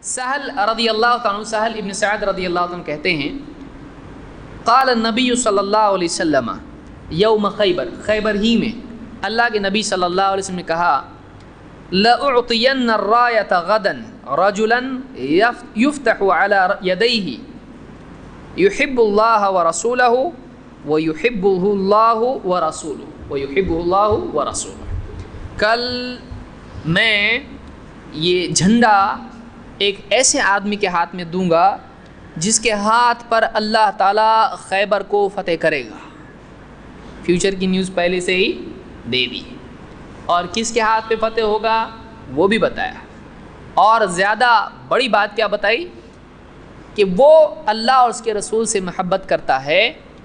سہل رضی اللہ تعالیٰ عنہ، سہل ابن سعد رضی اللہ عنہ کہتے ہیں قال النبی صلی اللہ علیہ وسلم یوم خیبر، خیبر ہی میں اللہ کے نبی صلی اللہ علیہ وسلم نے کہا لأعطین الرایۃ غدا رجلا یفتح علی یدیہ یحب اللہ ورسولہ ویحبہ اللہ ورسولہ ویحبہ اللہ ورسولہ، کل میں یہ جھنڈا ایک ایسے آدمی کے ہاتھ میں دوں گا جس کے ہاتھ پر اللہ تعالیٰ خیبر کو فتح کرے گا۔ فیوچر کی نیوز پہلے سے ہی دے دی، اور کس کے ہاتھ پہ فتح ہوگا وہ بھی بتایا، اور زیادہ بڑی بات کیا بتائی کہ وہ اللہ اور اس کے رسول سے محبت کرتا ہے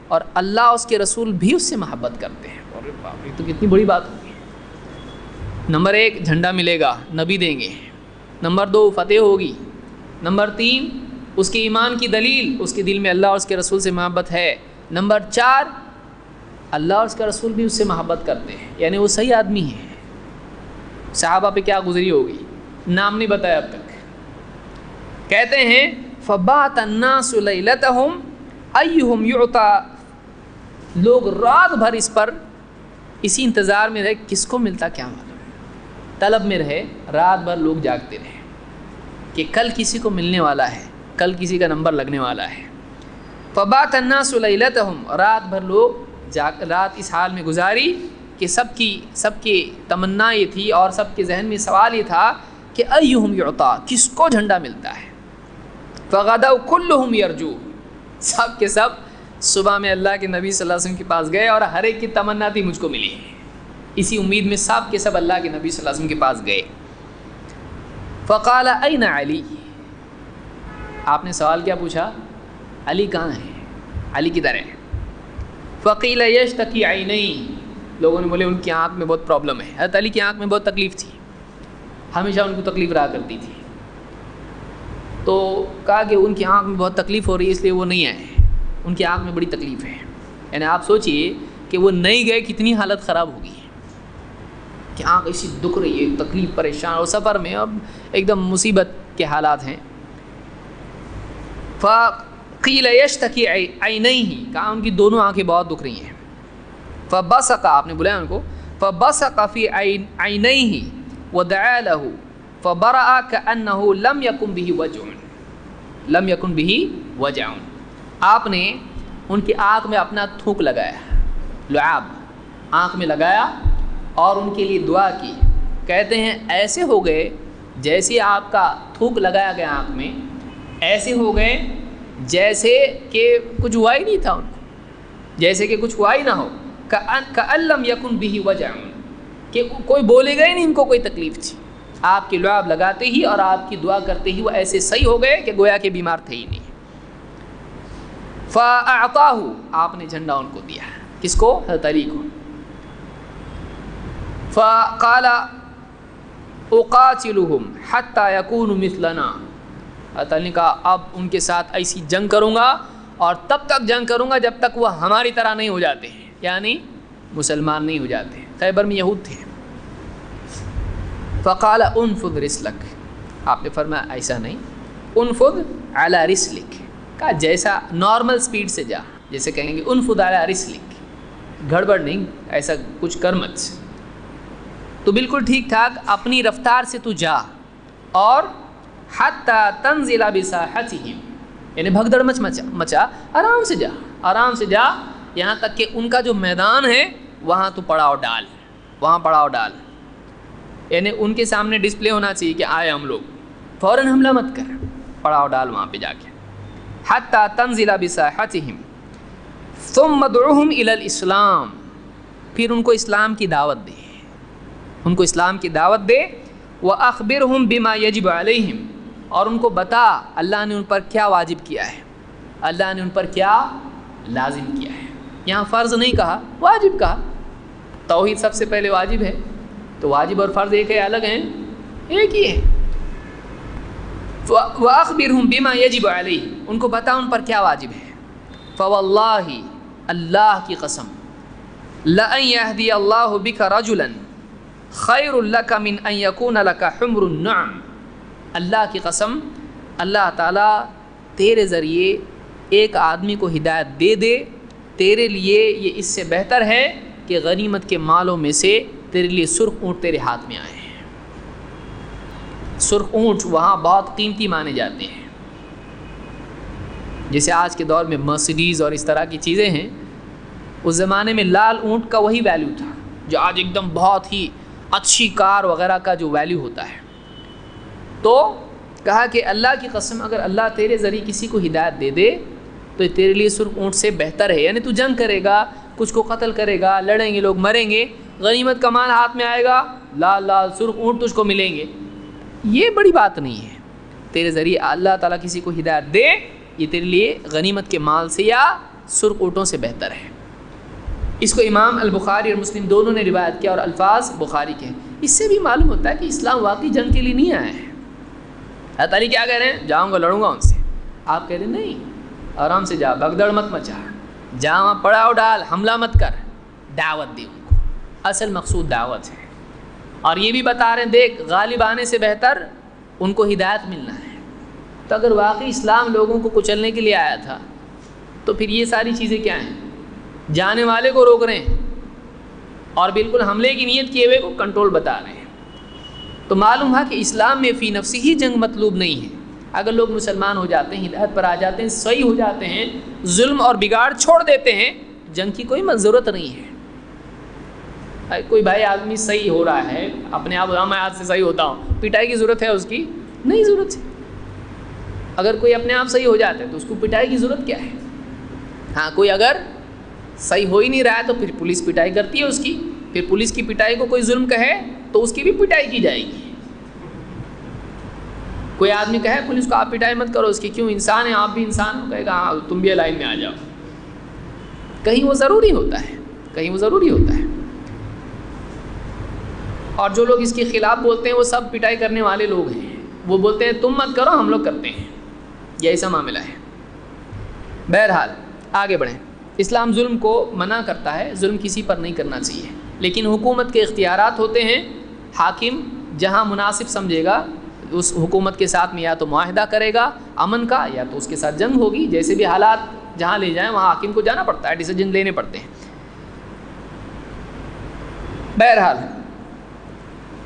اور اللہ اور اس کے رسول بھی اس سے محبت کرتے ہیں۔ اور یہ تو کتنی بڑی بات ہوگی۔ نمبر 1 جھنڈا ملے گا، نبی دیں گے۔ نمبر 2 فتح ہوگی۔ نمبر 3 اس کے ایمان کی دلیل، اس کے دل میں اللہ اور اس کے رسول سے محبت ہے۔ نمبر 4 اللہ اور اس کا رسول بھی اس سے محبت کرتے ہیں، یعنی وہ صحیح آدمی ہے۔ صحابہ پہ کیا گزری ہوگی، نام نہیں بتایا اب تک۔ کہتے ہیں فبات الناس لیلتہم ایہم یعطا، لوگ رات بھر اس پر اسی انتظار میں رہے کس کو ملتا کیا معلوم، طلب میں رہے، رات بھر لوگ جاگتے رہے کہ کل کسی کو ملنے والا ہے، کل کسی کا نمبر لگنے والا ہے۔ فبات الناس لیلتہم، رات بھر لوگ رات اس حال میں گزاری کہ سب کی تمنا یہ تھی اور سب کے ذہن میں سوال یہ تھا کہ ایہم یعطا، کس کو جھنڈا ملتا ہے۔ فغدوا کلہم یرجو، سب کے سب صبح میں اللہ کے نبی صلی اللہ علیہ وسلم کے پاس گئے اور ہر ایک کی تمنا تھی مجھ کو ملی، اسی امید میں سب کے سب اللہ کے نبی صلی اللہ علیہ وسلم کے پاس گئے۔ فقال این علی، آپ نے سوال کیا پوچھا، علی کہاں ہے، علی کدھر ہے۔ فقیل یشتکی عینیہ، لوگوں نے بولے ان کی آنکھ میں بہت پرابلم ہے، حضرت علی کی آنکھ میں بہت تکلیف تھی، ہمیشہ ان کو تکلیف رہا کرتی تھی، تو کہا کہ ان کی آنکھ میں بہت تکلیف ہو رہی ہے اس لیے وہ نہیں آئے، ان کی آنکھ میں بڑی تکلیف ہے۔ یعنی آپ سوچئے کہ وہ نہیں گئے کتنی حالت خراب ہوگی کہ آنکھ ایسی دکھ رہی ہے، تکلیف، پریشان، اور سفر میں اب ایک دم مصیبت کے حالات ہیں۔ فقیل یشتکی عینیہ، کہا ان کی دونوں آنکھیں بہت دکھ رہی ہیں۔ فبصق، آپ نے بلایا ان کو، فبصق فی عینیہ ودعا لہ فبرأ کأنہ لم یکن بہ وجع، آپ نے ان کی آنکھ میں اپنا تھوک لگایا، لعاب آنکھ میں لگایا اور ان کے لیے دعا کی۔ کہتے ہیں ایسے ہو گئے جیسے آپ کا تھوک لگایا گیا آنکھ میں، ایسے ہو گئے جیسے کہ کچھ ہوا ہی نہیں تھا ان کو، جیسے کہ کچھ ہوا ہی نہ ہو۔ کأن لم یکن بہ وجع، کہ کوئی بولے گا ہی نہیں ان کو کوئی تکلیف تھی، آپ کے لعاب لگاتے ہی اور آپ کی دعا کرتے ہی وہ ایسے صحیح ہو گئے کہ گویا کہ بیمار تھے ہی نہیں۔ فأعطاہ، آپ نے جھنڈا ان کو دیا، کس کو، حضرت علی کو۔ فقال اقاتلہم حتی یکونوا مثلنا، حضرت علی نے کہا اب ان کے ساتھ ایسی جنگ کروں گا اور تب تک جنگ کروں گا جب تک وہ ہماری طرح نہیں ہو جاتے، یعنی مسلمان نہیں ہو جاتے۔ خیبر میں یہود تھے۔ فقال انفض رسلک، آپ نے فرمایا ایسا نہیں، انفض علی رسلک، کہا جیسا نارمل سپیڈ سے جا، جیسے کہیں گے انفض علی رسلک، گڑبڑ نہیں، ایسا کچھ کر مت، تو بالکل ٹھیک ٹھاک اپنی رفتار سے تو جا، اور حتی تنزل بساحتہم، یعنی بھگدڑ مچا، آرام سے جا، آرام سے جا، یہاں تک کہ ان کا جو میدان ہے وہاں تو پڑاؤ ڈال، وہاں پڑاؤ ڈال، یعنی ان کے سامنے ڈسپلے ہونا چاہیے کہ آئے ہم لوگ، فوراً حملہ مت کر، پڑاؤ ڈال وہاں پہ جا کے۔ حتی تنزل بساحتہم ثم ادعوہم الی الاسلام، پھر ان کو اسلام کی دعوت دے، ان کو اسلام کی دعوت دے۔ وَأَخْبِرْهُمْ بِمَا يَجِبُ عَلَيْهِمْ، اور ان کو بتا اللہ نے ان پر کیا واجب کیا ہے، اللہ نے ان پر کیا لازم کیا ہے۔ یہاں فرض نہیں کہا، واجب کہا، توحید سب سے پہلے واجب ہے، تو واجب اور فرض ایک ہے، الگ ہیں، ایک ہی ہے۔ وَأَخْبِرْهُمْ بِمَا يَجِبُ عَلَيْهِمْ، ان کو بتا ان پر کیا واجب ہے۔ فَوَاللَّهِ، اللہ کی قسم، لَأَن يَهْدِيَ اللَّهُ بِكَ رَجُلًا خَيْرٌ لَكَ مِنْ أَن يَكُونَ لَكَ حُمْرُ النُّعَمِ، اللہ کی قسم اللہ تعالیٰ تیرے ذریعے ایک آدمی کو ہدایت دے دے، تیرے لیے یہ اس سے بہتر ہے کہ غنیمت کے مالوں میں سے تیرے لیے سرخ اونٹ تیرے ہاتھ میں آئے ہیں۔ سرخ اونٹ وہاں بہت قیمتی مانے جاتے ہیں، جیسے آج کے دور میں مرسیڈیز اور اس طرح کی چیزیں ہیں، اس زمانے میں لال اونٹ کا وہی ویلیو تھا جو آج ایک دم بہت ہی اچھی کار وغیرہ کا جو ویلیو ہوتا ہے۔ تو کہا کہ اللہ کی قسم اگر اللہ تیرے ذریعے کسی کو ہدایت دے دے تو یہ تیرے لیے سرخ اونٹ سے بہتر ہے، یعنی تو جنگ کرے گا، کچھ کو قتل کرے گا، لڑیں گے، لوگ مریں گے، غنیمت کا مال ہاتھ میں آئے گا، لال لال سرخ اونٹ تجھ کو ملیں گے، یہ بڑی بات نہیں ہے۔ تیرے ذریعے اللہ تعالیٰ کسی کو ہدایت دے، یہ تیرے لیے غنیمت کے مال سے یا سرخ اونٹوں سے بہتر ہے۔ اس کو امام البخاری اور مسلم دونوں نے روایت کیا اور الفاظ بخاری کے ہیں۔ اس سے بھی معلوم ہوتا ہے کہ اسلام واقعی جنگ کے لیے نہیں آیا ہے۔ حضرت علی کیا کہہ رہے ہیں؟ جاؤں گا لڑوں گا ان سے، آپ کہہ رہے ہیں نہیں، آرام سے جا، بھگدڑ مت مچا، جا وہاں پڑاؤ ڈال، حملہ مت کر، دعوت دے ان کو، اصل مقصود دعوت ہے۔ اور یہ بھی بتا رہے ہیں دیکھ غالب آنے سے بہتر ان کو ہدایت ملنا ہے۔ تو اگر واقعی اسلام لوگوں کو کچلنے کے لیے آیا تھا تو پھر یہ ساری چیزیں کیا ہیں؟ جانے والے کو روک رہے ہیں اور بالکل حملے کی نیت کیے ہوئے کو کنٹرول بتا رہے ہیں۔ تو معلوم ہے کہ اسلام میں فی نفسی ہی جنگ مطلوب نہیں ہے۔ اگر لوگ مسلمان ہو جاتے ہیں، ہدایت پر آ جاتے ہیں، صحیح ہو جاتے ہیں، ظلم اور بگاڑ چھوڑ دیتے ہیں، جنگ کی کوئی ضرورت نہیں ہے۔ کوئی بھائی آدمی صحیح ہو رہا ہے اپنے آپ، میں آج سے صحیح ہوتا ہوں، پٹائی کی ضرورت ہے اس کی؟ نہیں ضرورت ہے۔ اگر کوئی اپنے آپ صحیح ہو جاتا ہے تو اس کو پٹائی کی ضرورت کیا ہے؟ ہاں کوئی اگر صحیح ہو ہی نہیں رہا ہے تو پھر پولیس پٹائی کرتی ہے اس کی، پھر پولیس کی پٹائی کو کوئی ظلم کہے تو اس کی بھی پٹائی کی جائے گی۔ کوئی آدمی کہے پولیس کو آپ پٹائی مت کرو اس کی، کیوں؟ انسان ہے، آپ بھی انسان ہو، کہے گا ہاں تم بھی لائن میں آ جاؤ۔ کہیں وہ ضروری ہوتا ہے، کہیں وہ ضروری ہوتا ہے۔ اور جو لوگ اس کے خلاف بولتے ہیں وہ سب پٹائی کرنے والے لوگ ہیں، وہ بولتے ہیں تم مت کرو ہم لوگ کرتے ہیں، یہ ایسا معاملہ ہے۔ بہرحال آگے بڑھیں۔ اسلام ظلم کو منع کرتا ہے، ظلم کسی پر نہیں کرنا چاہیے، لیکن حکومت کے اختیارات ہوتے ہیں۔ حاکم جہاں مناسب سمجھے گا اس حکومت کے ساتھ میں یا تو معاہدہ کرے گا امن کا، یا تو اس کے ساتھ جنگ ہوگی، جیسے بھی حالات جہاں لے جائیں وہاں حاکم کو جانا پڑتا ہے، ڈیسیجن لینے پڑتے ہیں۔ بہرحال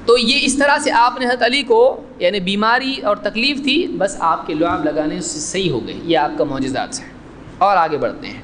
تو یہ اس طرح سے آپ نے حضرت علی کو، یعنی بیماری اور تکلیف تھی، بس آپ کے لعاب لگانے سے صحیح ہو گئے، یہ آپ کا معجزات ہے۔ اور آگے بڑھتے ہیں۔